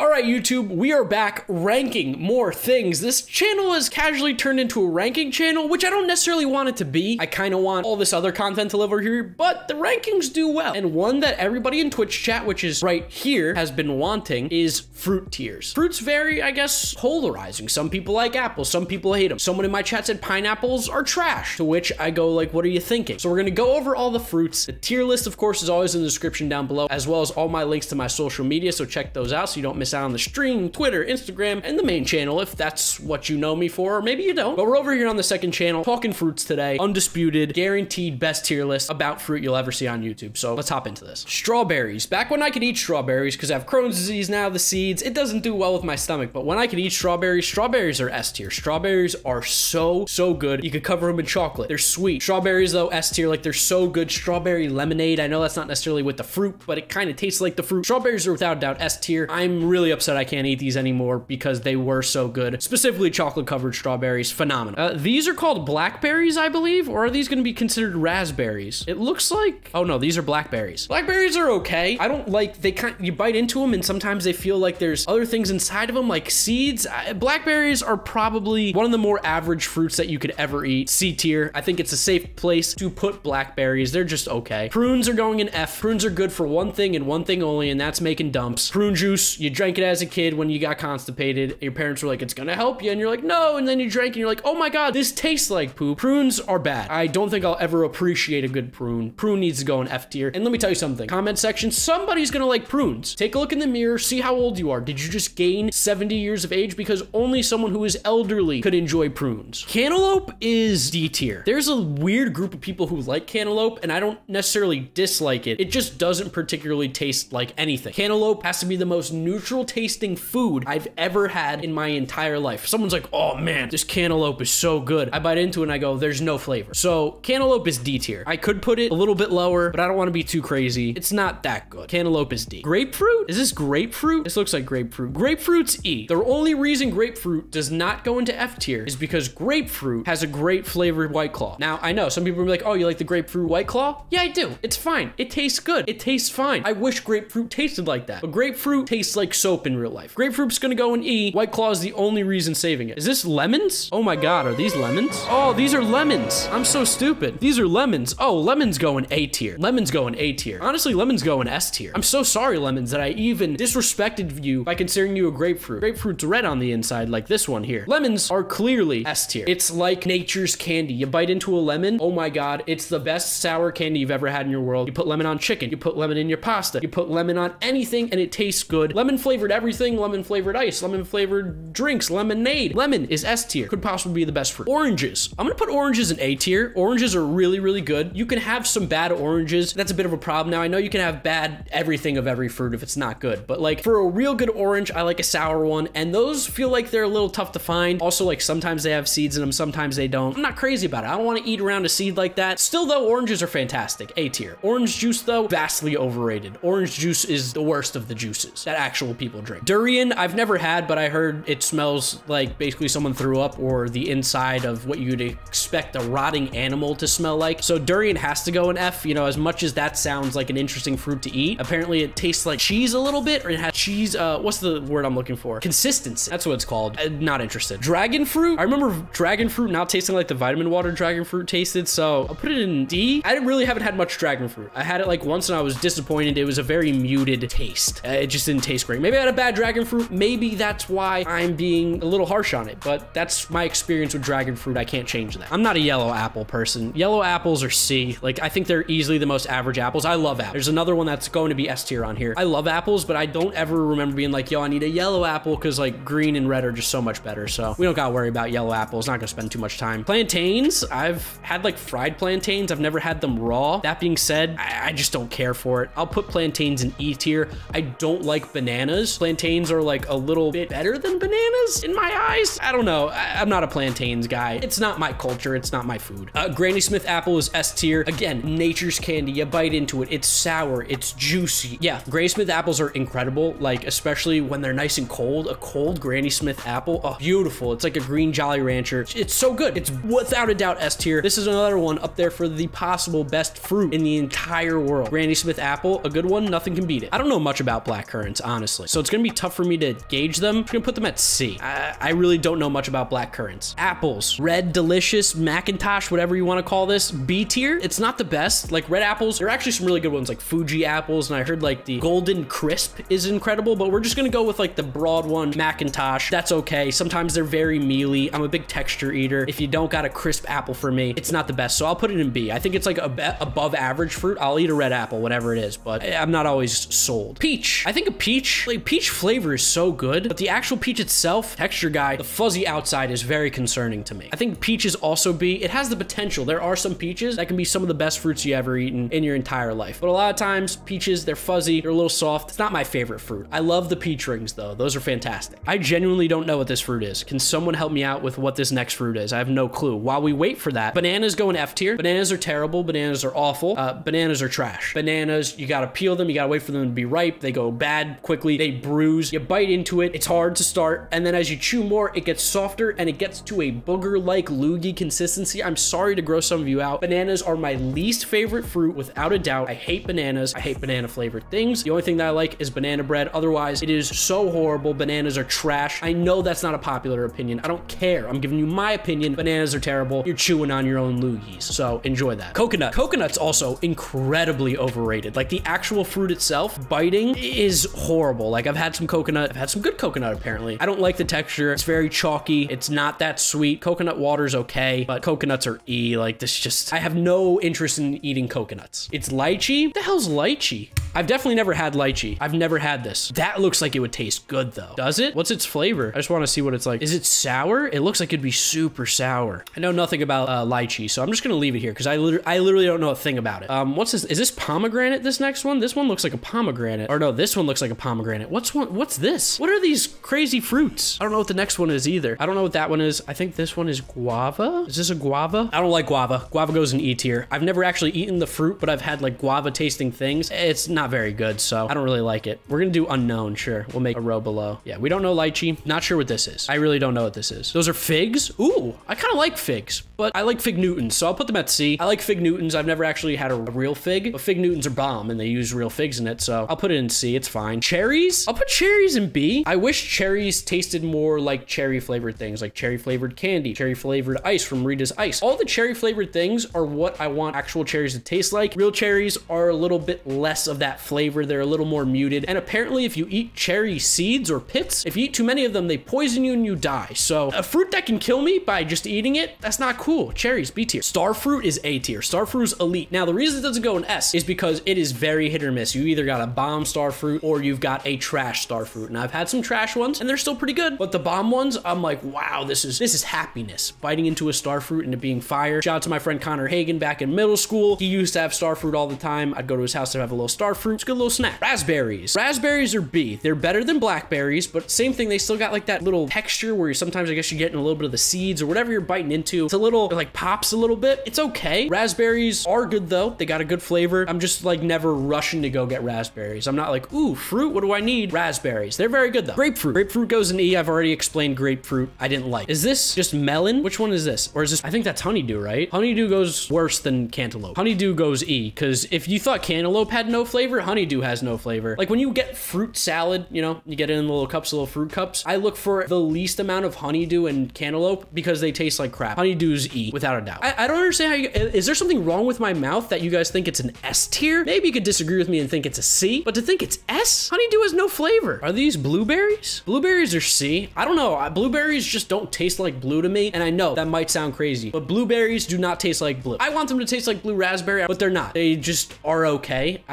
All right, YouTube, we are back ranking more things. This channel has casually turned into a ranking channel, which I don't necessarily want it to be. I kind of want all this other content to live over here, but the rankings do well. And one that everybody in Twitch chat, which is right here, has been wanting is fruit tiers. Fruits vary, I guess, polarizing. Some people like apples, some people hate them. Someone in my chat said pineapples are trash, to which I go like, what are you thinking? So we're gonna go over all the fruits. The tier list, of course, is always in the description down below, as well as all my links to my social media, so check those out so you don't miss out on the stream, Twitter, Instagram, and the main channel if that's what you know me for, or maybe you don't. But we're over here on the second channel talking fruits today. Undisputed, guaranteed best tier list about fruit you'll ever see on YouTube. So let's hop into this. Strawberries. Back when I could eat strawberries, because I have Crohn's disease now, the seeds, it doesn't do well with my stomach, but when I could eat strawberries, strawberries are S tier. Strawberries are so good. You could cover them in chocolate. They're sweet. Strawberries though, S tier, like they're so good. Strawberry lemonade, I know that's not necessarily with the fruit, but it kind of tastes like the fruit. Strawberries are without a doubt S tier. I'm really upset I can't eat these anymore because they were so good. Specifically chocolate covered strawberries, phenomenal. These are called blackberries, I believe, or are these going to be considered raspberries? It looks like, oh no, these are blackberries. Blackberries are okay. I don't like, you bite into them and sometimes they feel like there's other things inside of them, like seeds. Blackberries are probably one of the more average fruits that you could ever eat. C tier. I think it's a safe place to put blackberries. They're just okay. Prunes are going in F. Prunes are good for one thing and one thing only, and that's making dumps. Prune juice, you drank it as a kid when you got constipated. Your parents were like, it's gonna help you, and you're like, no, and then you drank and you're like, oh my god, this tastes like poop. Prunes are bad. I don't think I'll ever appreciate a good prune. Prune needs to go in F tier. And let me tell you something. Comment section, somebody's gonna like prunes. Take a look in the mirror, see how old you are. Did you just gain 70 years of age? Because only someone who is elderly could enjoy prunes. Cantaloupe is D tier. There's a weird group of people who like cantaloupe, and I don't necessarily dislike it. It just doesn't particularly taste like anything. Cantaloupe has to be the most neutral tasting food I've ever had in my entire life. Someone's like, oh man, this cantaloupe is so good. I bite into it and I go, there's no flavor. So cantaloupe is D tier. I could put it a little bit lower, but I don't want to be too crazy. It's not that good. Cantaloupe is D. Grapefruit? Is this grapefruit? This looks like grapefruit. Grapefruit's E. The only reason grapefruit does not go into F tier is because grapefruit has a great flavored White Claw. Now, I know some people will be like, oh, you like the grapefruit White Claw? Yeah, I do. It's fine. It tastes good. It tastes fine. I wish grapefruit tasted like that, but grapefruit tastes like soap in real life. Grapefruit's gonna go in E. White Claw is the only reason saving it. Is this lemons? Oh my god, are these lemons? Oh, these are lemons. I'm so stupid. These are lemons. Oh, lemons go in A tier. Lemons go in A tier. Honestly, lemons go in S tier. I'm so sorry, lemons, that I even disrespected you by considering you a grapefruit. Grapefruit's red on the inside, like this one here. Lemons are clearly S tier. It's like nature's candy. You bite into a lemon, oh my god, it's the best sour candy you've ever had in your world. You put lemon on chicken, you put lemon in your pasta, you put lemon on anything and it tastes good. Lemon flavored everything, lemon flavored ice, lemon flavored drinks, lemonade. Lemon is S tier. Could possibly be the best fruit. Oranges. I'm gonna put oranges in A tier. Oranges are really good. You can have some bad oranges. That's a bit of a problem. Now, I know you can have bad everything of every fruit if it's not good, but like for a real good orange, I like a sour one, and those feel like they're a little tough to find. Also, like sometimes they have seeds in them, sometimes they don't. I'm not crazy about it. I don't want to eat around a seed like that. Still though, oranges are fantastic. A tier. Orange juice though, vastly overrated. Orange juice is the worst of the juices that actual people drink. Durian, I've never had, but I heard it smells like basically someone threw up, or the inside of what you'd expect a rotting animal to smell like. So durian has to go in F. You know, as much as that sounds like an interesting fruit to eat, apparently it tastes like cheese a little bit, or it has cheese, what's the word I'm looking for? Consistency. That's what it's called. Not interested. Dragon fruit. I remember dragon fruit now tasting like the vitamin water dragon fruit tasted, so I'll put it in D. I really haven't had much dragon fruit. I had it like once and I was disappointed. It was a very muted taste. It just didn't taste great. Maybe I had a bad dragon fruit. Maybe that's why I'm being a little harsh on it, but that's my experience with dragon fruit. I can't change that. I'm not a yellow apple person. Yellow apples are C. Like, I think they're easily the most average apples. I love apples. There's another one that's going to be S tier on here. I love apples, but I don't ever remember being like, yo, I need a yellow apple, because like green and red are just so much better. So we don't gotta worry about yellow apples. Not gonna spend too much time. Plantains, I've had like fried plantains. I've never had them raw. That being said, I just don't care for it. I'll put plantains in E tier. I don't like bananas. Plantains are like a little bit better than bananas in my eyes. I don't know. I'm not a plantains guy. It's not my culture. It's not my food. Granny Smith apple is S tier. Again, nature's candy. You bite into it. It's sour. It's juicy. Yeah, Granny Smith apples are incredible. Like, especially when they're nice and cold. A cold Granny Smith apple. Oh, beautiful. It's like a green Jolly Rancher. It's so good. It's without a doubt S tier. This is another one up there for the possible best fruit in the entire world. Granny Smith apple, a good one. Nothing can beat it. I don't know much about black currants, honestly. so it's gonna be tough for me to gauge them. I'm gonna put them at C. I really don't know much about black currants. Apples, red, delicious, Macintosh, whatever you want to call this, B tier. It's not the best. Like red apples, there are actually some really good ones, like Fuji apples, and I heard like the golden crisp is incredible, but we're just gonna go with like the broad one, Macintosh. That's okay. Sometimes they're very mealy. I'm a big texture eater. If you don't got a crisp apple for me, it's not the best, so I'll put it in B. I think it's like above average fruit. I'll eat a red apple, whatever it is, but I'm not always sold. Peach. I think a peach, like peach flavor is so good, but the actual peach itself, texture guy, the fuzzy outside is very concerning to me. I think peach is also B. It has the potential. There are some peaches that can be some of the best fruits you ever eaten in your entire life, but a lot of times peaches, they're fuzzy, they're a little soft. It's not my favorite fruit. I love the peach rings though. Those are fantastic. I genuinely don't know what this fruit is. Can someone help me out with what this next fruit is? I have no clue. While we wait for that, bananas go in F tier. Bananas are terrible. Bananas are awful. Bananas are trash. Bananas, you gotta peel them. You gotta wait for them to be ripe. They go bad quickly. They bruise. You bite into it. It's hard to start. And then as you chew more, it gets softer and it gets to a booger-like loogie consistency. I'm sorry to gross some of you out. Bananas are my least favorite fruit without a doubt. I hate bananas. I hate banana flavored things. The only thing that I like is banana bread. Otherwise, it is so horrible. Bananas are trash. I know that's not a popular opinion. I don't care. I'm giving you my opinion. Bananas are terrible. You're chewing on your own loogies. So enjoy that. Coconut. Coconut's also incredibly overrated. Like the actual fruit itself, biting is horrible. Like I've had some coconut. I've had some good coconut apparently. I don't like the texture. It's very chalky. It's not that sweet. Coconut water's okay, but coconuts are E. Like this just, I have no interest in eating coconuts. It's lychee. What the hell's lychee? I've definitely never had lychee. I've never had this. That looks like it would taste good though. Does it? What's its flavor? I just want to see what it's like. Is it sour? It looks like it'd be super sour. I know nothing about lychee, so I'm just gonna leave it here because I literally don't know a thing about it. What's this? Is this pomegranate, this next one? This one looks like a pomegranate. Or no, this one looks like a pomegranate. What's this? What are these crazy fruits? I don't know what the next one is either. I don't know what that one is. I think this one is guava. Is this a guava? I don't like guava. Guava goes in E tier. I've never actually eaten the fruit, but I've had like guava tasting things. It's not very good, so I don't really like it. We're gonna do unknown, sure. We'll make a row below. Yeah, we don't know lychee. Not sure what this is. I really don't know what this is. Those are figs. Ooh, I kind of like figs, but I like fig Newtons, so I'll put them at C. I like fig Newtons. I've never actually had a real fig, but fig Newtons are bomb and they use real figs in it, so I'll put it in C. It's fine. Cherries? I'll put cherries in B. I wish cherries tasted more like cherry flavored things, like cherry flavored candy, cherry flavored ice from Rita's Ice. All the cherry flavored things are what I want actual cherries to taste like. Real cherries are a little bit less of that flavor. They're a little more muted. And apparently if you eat cherry seeds or pits, if you eat too many of them, they poison you and you die. So a fruit that can kill me by just eating it, that's not cool. Cherries, B tier. Star fruit is A tier. Star fruit is elite. Now the reason it doesn't go in S is because it is very hit or miss. You either got a bomb star fruit or you've got a trash star fruit. And I've had some trash ones and they're still pretty good, but the bomb ones, I'm like, wow, this is happiness. Biting into a star fruit and it being fire. Shout out to my friend Connor Hagen back in middle school. He used to have star fruit all the time. I'd go to his house to have a little star fruit. It's a good little snack. Raspberries. Raspberries are B. They're better than blackberries, but same thing. They still got like that little texture where sometimes I guess you're getting a little bit of the seeds or whatever you're biting into. It's a little, it like pops a little bit. It's okay. Raspberries are good though. They got a good flavor. I'm just like never rushing to go get raspberries. I'm not like, ooh, fruit, what do I need? Raspberries. They're very good though. Grapefruit. Grapefruit goes in E. I've already explained grapefruit. I didn't like. Is this just melon? Which one is this? Or is this, I think that's honeydew, right? Honeydew goes worse than cantaloupe. Honeydew goes E, because if you thought cantaloupe had no flavor, honeydew has no flavor. Like when you get fruit salad, you know, you get it in little cups, little fruit cups. I look for the least amount of honeydew and cantaloupe because they taste like crap. Honeydew's E, without a doubt. I don't understand how you, is there something wrong with my mouth that you guys think it's an S tier? Maybe you could disagree with me and think it's a C, but to think it's S? Honeydew has no flavor. Are these blueberries? Blueberries are C. I don't know. Blueberries just don't taste like blue to me, and I know that might sound crazy, but blueberries do not taste like blue. I want them to taste like blue raspberry, but they're not. They just are okay.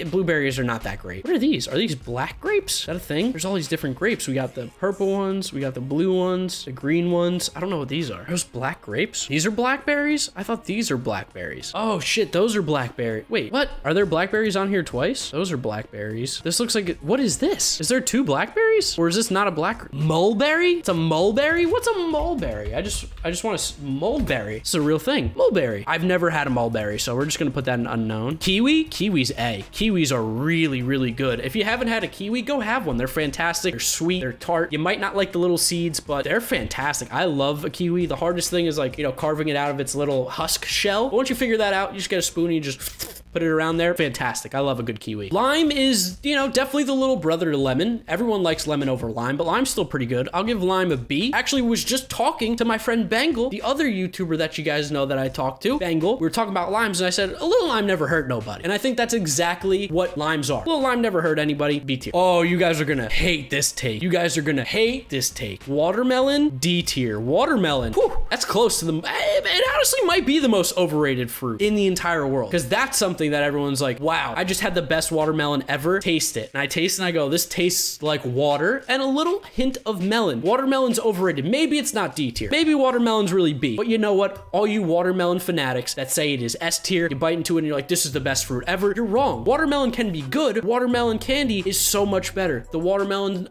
Blueberries are not that great. What are these? Are these black grapes? Is that a thing? There's all these different grapes. We got the purple ones, we got the blue ones, the green ones. I don't know what these are. Are those black grapes? These are blackberries? I thought these are blackberries. Oh shit, those are blackberry. Wait, what? Are there blackberries on here twice? Those are blackberries. This looks like, what is this? Is there two blackberries? Or is this not a black mulberry? It's a mulberry? What's a mulberry? I just want a mulberry. It's a real thing. Mulberry. I've never had a mulberry, so we're just gonna put that in unknown. Kiwi? Kiwi's A. Kiwis are really, really good. If you haven't had a kiwi, go have one. They're fantastic. They're sweet. They're tart. You might not like the little seeds, but they're fantastic. I love a kiwi. The hardest thing is like, you know, carving it out of its little husk shell. But once you figure that out, you just get a spoon and you just put it around there. Fantastic. I love a good kiwi. Lime is, you know, definitely the little brother to lemon. Everyone likes lemon over lime, but lime's still pretty good. I'll give lime a B. Actually was just talking to my friend Bengal, the other YouTuber that you guys know that I talked to. Bengal, we were talking about limes and I said, a little lime never hurt nobody. And I think that's exactly what limes are. A little lime never hurt anybody. B tier. Oh, you guys are gonna hate this take. You guys are gonna hate this take. Watermelon, D tier. Watermelon, whew, that's close to the, it honestly might be the most overrated fruit in the entire world. Because that's something that everyone's like, wow, I just had the best watermelon ever. Taste it. And I taste and I go, this tastes like water and a little hint of melon. Watermelon's overrated. Maybe it's not D tier. Maybe watermelon's really B. But you know what? All you watermelon fanatics that say it is S tier, you bite into it and you're like, this is the best fruit ever. You're wrong. Watermelon can be good. Watermelon candy is so much better. The watermelon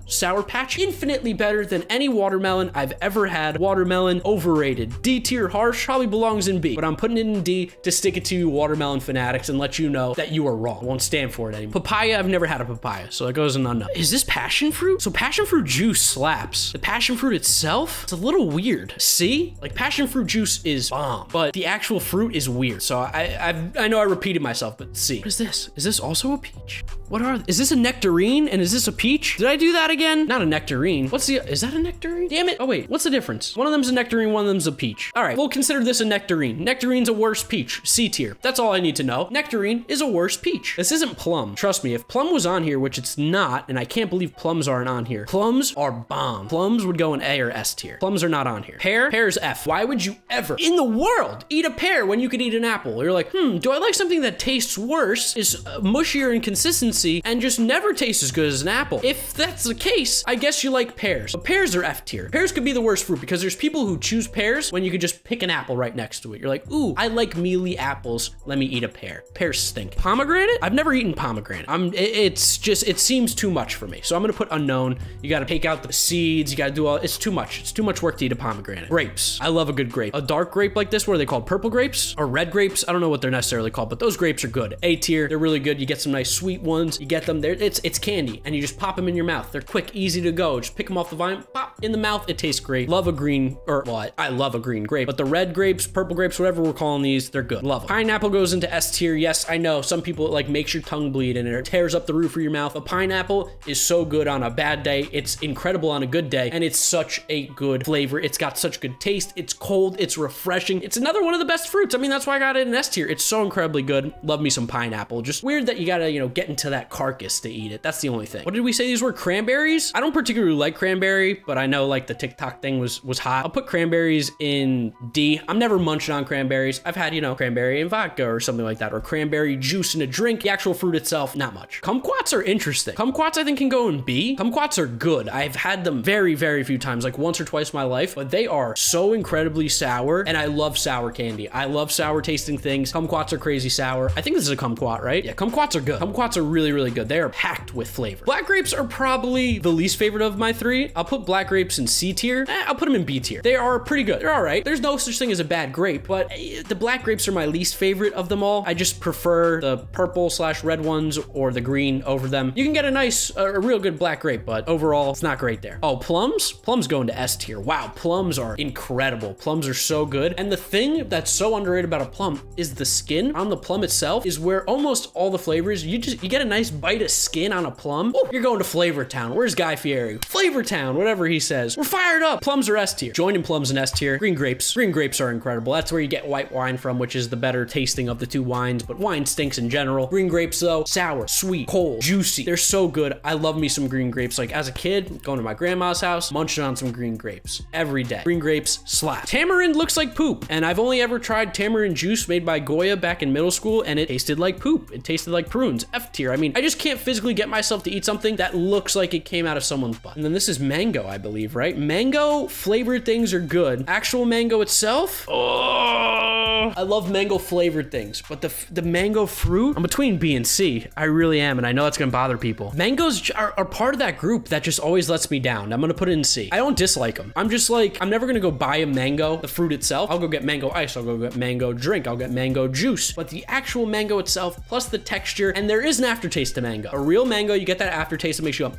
Sour Patch, infinitely better than any watermelon I've ever had. Watermelon, overrated. D tier harsh, probably belongs in B. But I'm putting it in D to stick it to you watermelon fanatics and let you know that you are wrong. I won't stand for it anymore. Papaya, I've never had a papaya, so that goes in unknown. Is this passion fruit? So passion fruit juice slaps. The passion fruit itself, it's a little weird. See? Like passion fruit juice is bomb, but the actual fruit is weird. So I know I repeated myself, but C. What is this? Is this also a peach? What are, is this a nectarine and is this a peach? Did I do that again? Not a nectarine. What's the, is that a nectarine? Damn it. Oh wait, what's the difference? One of them's a nectarine, one of them's a peach. All right, we'll consider this a nectarine. Nectarine's a worse peach. C tier. That's all I need to know. Nectarine is a worse peach. This isn't plum. Trust me, if plum was on here, which it's not, and I can't believe plums aren't on here. Plums are bomb. Plums would go in A or S tier. Plums are not on here. Pear? Pear's F. Why would you ever in the world eat a pear when you could eat an apple? You're like, do I like something that tastes worse, is mushier in consistency, and just never tastes as good as an apple? If that's the case, I guess you like pears. But pears are F tier. Pears could be the worst fruit because there's people who choose pears when you could just pick an apple right next to it. You're like, ooh, I like mealy apples. Let me eat a pear. Pears stink. Pomegranate? I've never eaten pomegranate. It's just, it seems too much for me. So I'm gonna put unknown. You gotta take out the seeds. You gotta do all, it's too much. It's too much work to eat a pomegranate. Grapes. I love a good grape. A dark grape like this, what are they called? Purple grapes or red grapes? I don't know what they're necessarily called, but those grapes are good. A tier. They're really good. You get some nice sweet ones. You get them there. It's candy and you just pop them in your mouth. They're quick, easy to go. Just pick them off the vine, pop in the mouth. It tastes great. Love a green, or well, I love a green grape, but the red grapes, purple grapes, whatever we're calling these, they're good. Love them. Pineapple goes into S tier. Yes, I know some people like makes your tongue bleed and it tears up the roof of your mouth. A pineapple is so good on a bad day. It's incredible on a good day. And it's such a good flavor. It's got such good taste. It's cold. It's refreshing. It's another one of the best fruits. I mean, that's why I got it in S tier. It's so incredibly good. Love me some pineapple. Just weird that you gotta, you know, get into that carcass to eat it. That's the only thing. What did we say these were? Cranberries? I don't particularly like cranberry, but I know like the TikTok thing was hot. I'll put cranberries in D. I'm never munching on cranberries. I've had, you know, cranberry and vodka or something like that, or cranberry juice in a drink. The actual fruit itself, not much. Kumquats are interesting. Kumquats I think can go in B. Kumquats are good. I've had them very, very few times, like once or twice in my life, but they are so incredibly sour and I love sour candy. I love sour tasting things. Kumquats are crazy sour. I think this is a kumquat, right? Yeah, kumquats are good. Kumquats are really, really good. They are packed with flavor. Black grapes are probably the least favorite of my three. I'll put black grapes in C tier. I'll put them in B tier. They are pretty good. They're all right. There's no such thing as a bad grape, but the black grapes are my least favorite of them all. I just prefer the purple / red ones or the green over them. You can get a nice, a real good black grape, but overall it's not great there. Oh, plums? Plums go into S tier. Wow, plums are incredible. Plums are so good. And the thing that's so underrated about a plum is the skin on the plum itself is where almost all the flavors, you get a nice bite of skin on a plum. Ooh, you're going to Flavor Town. Where's Guy Fieri? Flavor Town, whatever he says. We're fired up. Plums are S tier. Joining plums in S tier. Green grapes. Green grapes are incredible. That's where you get white wine from, which is the better tasting of the two wines, but wine stinks in general. Green grapes though, sour, sweet, cold, juicy. They're so good. I love me some green grapes. Like as a kid, going to my grandma's house, munching on some green grapes every day. Green grapes slap. Tamarind looks like poop, and I've only ever tried tamarind juice made by Goya back in middle school, and it tasted like poop. It tasted like prunes. F tier. I mean, I just can't physically get myself to eat something that looks like it came out of someone's butt. And then this is mango, I believe, right? Mango flavored things are good. Actual mango itself, oh, I love mango flavored things, but the mango fruit, I'm between B and C. I really am, and I know that's gonna bother people. Mangoes are part of that group that just always lets me down. I'm gonna put it in C. I don't dislike them. I'm just like, I'm never gonna go buy a mango, the fruit itself. I'll go get mango ice, I'll go get mango drink, I'll get mango juice, but the actual mango itself, plus the texture, and there is an aftertaste to mango. A real mango, you get that aftertaste that makes you go,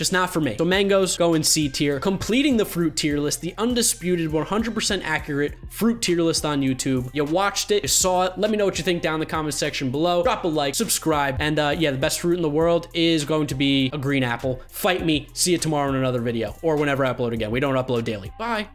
just not for me. So mangoes go in C tier, completing the fruit tier list, the undisputed 100% accurate fruit tier list on YouTube. You watched it, you saw it. Let me know what you think down in the comment section below. Drop a like, subscribe, and yeah, the best fruit in the world is going to be a green apple. Fight me. See you tomorrow in another video, or whenever I upload again. We don't upload daily. Bye.